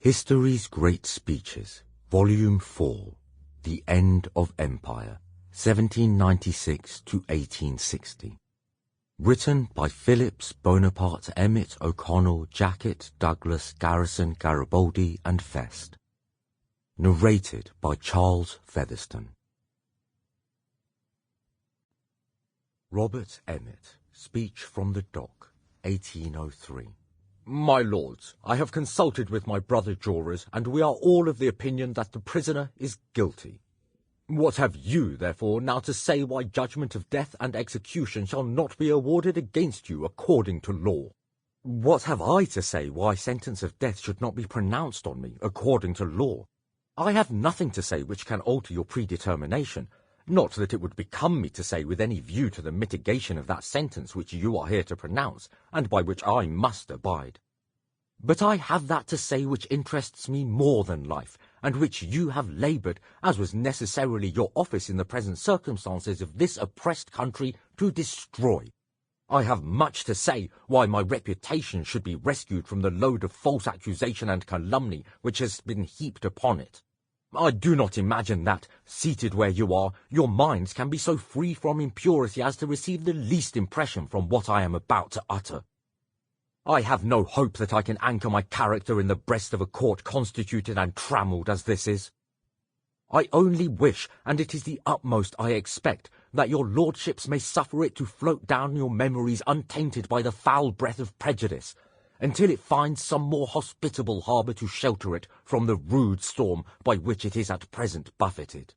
History's Great Speeches, Volume 4, The End of Empire, 1796 to 1860. Written by Phillips, Bonaparte, Emmet, O'Connell, Jacket, Douglas, Garrison, Garibaldi, and Fest. Narrated by Charles Featherstone. Robert Emmet, Speech from the Dock, 1803. My lords, I have consulted with my brother jurors, and we are all of the opinion that the prisoner is guilty. What have you, therefore, now to say why judgment of death and execution shall not be awarded against you according to law? What have I to say why sentence of death should not be pronounced on me according to law? I have nothing to say which can alter your predetermination, not that it would become me to say with any view to the mitigation of that sentence which you are here to pronounce, and by which I must abide. But I have that to say which interests me more than life, and which you have laboured, as was necessarily your office in the present circumstances of this oppressed country, to destroy. I have much to say why my reputation should be rescued from the load of false accusation and calumny which has been heaped upon it. I do not imagine that, seated where you are, your minds can be so free from impurity as to receive the least impression from what I am about to utter. I have no hope that I can anchor my character in the breast of a court constituted and trammelled as this is. I only wish, and it is the utmost I expect, that your lordships may suffer it to float down your memories untainted by the foul breath of prejudice, until it finds some more hospitable harbour to shelter it from the rude storm by which it is at present buffeted.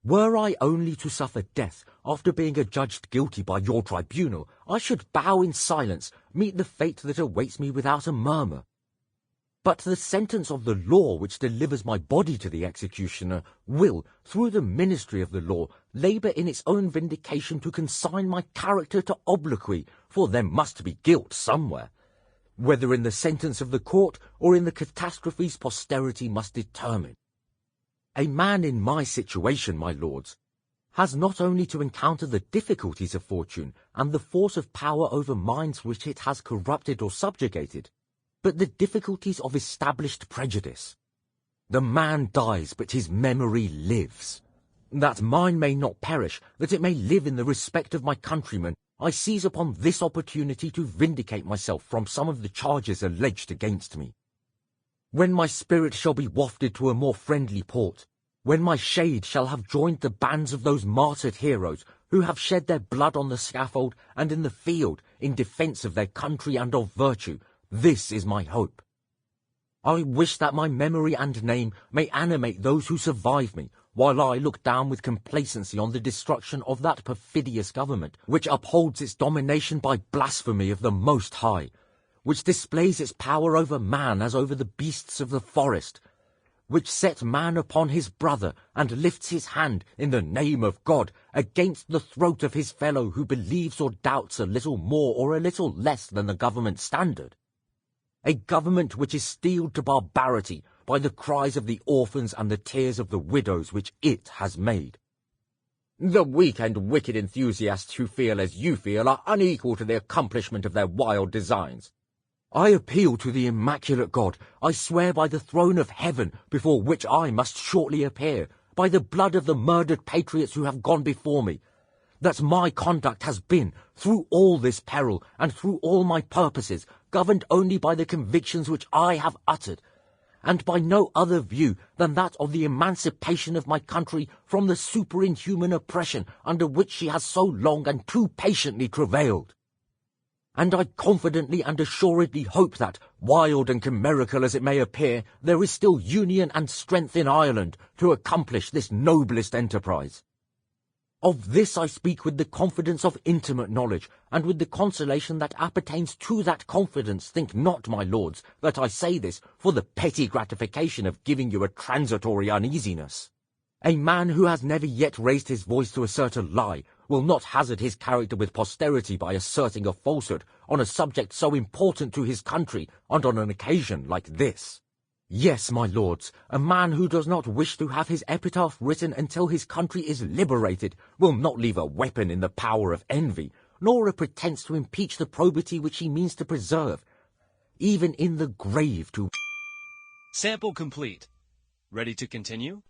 Were I only to suffer death after being adjudged guilty by your tribunal, I should bow in silence, meet the fate that awaits me without a murmur. But the sentence of the law which delivers my body to the executioner will, through the ministry of the law, labour in its own vindication to consign my character to obloquy, for there must be guilt somewhere. Whether in the sentence of the court or in the catastrophes posterity must determine. A man in my situation, my lords, has not only to encounter the difficulties of fortune and the force of power over minds which it has corrupted or subjugated, but the difficulties of established prejudice. The man dies, but his memory lives. That mine may not perish, that it may live in the respect of my countrymen, I seize upon this opportunity to vindicate myself from some of the charges alleged against me. When my spirit shall be wafted to a more friendly port, when my shade shall have joined the bands of those martyred heroes who have shed their blood on the scaffold and in the field in defence of their country and of virtue, this is my hope. I wish that my memory and name may animate those who survive me, while I look down with complacency on the destruction of that perfidious government, which upholds its domination by blasphemy of the Most High, which displays its power over man as over the beasts of the forest, which set man upon his brother, and lifts his hand in the name of God against the throat of his fellow who believes or doubts a little more or a little less than the government standard. A government which is steeled to barbarity by the cries of the orphans and the tears of the widows which it has made. The weak and wicked enthusiasts who feel as you feel are unequal to the accomplishment of their wild designs. I appeal to the immaculate God, I swear by the throne of heaven before which I must shortly appear, by the blood of the murdered patriots who have gone before me, that my conduct has been, through all this peril and through all my purposes, governed only by the convictions which I have uttered, and by no other view than that of the emancipation of my country from the superinhuman oppression under which she has so long and too patiently travailed. And I confidently and assuredly hope that, wild and chimerical as it may appear, there is still union and strength in Ireland to accomplish this noblest enterprise. Of this I speak with the confidence of intimate knowledge, and with the consolation that appertains to that confidence. Think not, my lords, that I say this for the petty gratification of giving you a transitory uneasiness. A man who has never yet raised his voice to assert a lie will not hazard his character with posterity by asserting a falsehood on a subject so important to his country and on an occasion like this. Yes, my lords, a man who does not wish to have his epitaph written until his country is liberated will not leave a weapon in the power of envy, nor a pretence to impeach the probity which he means to preserve, even in the grave to Sample complete. Ready to continue?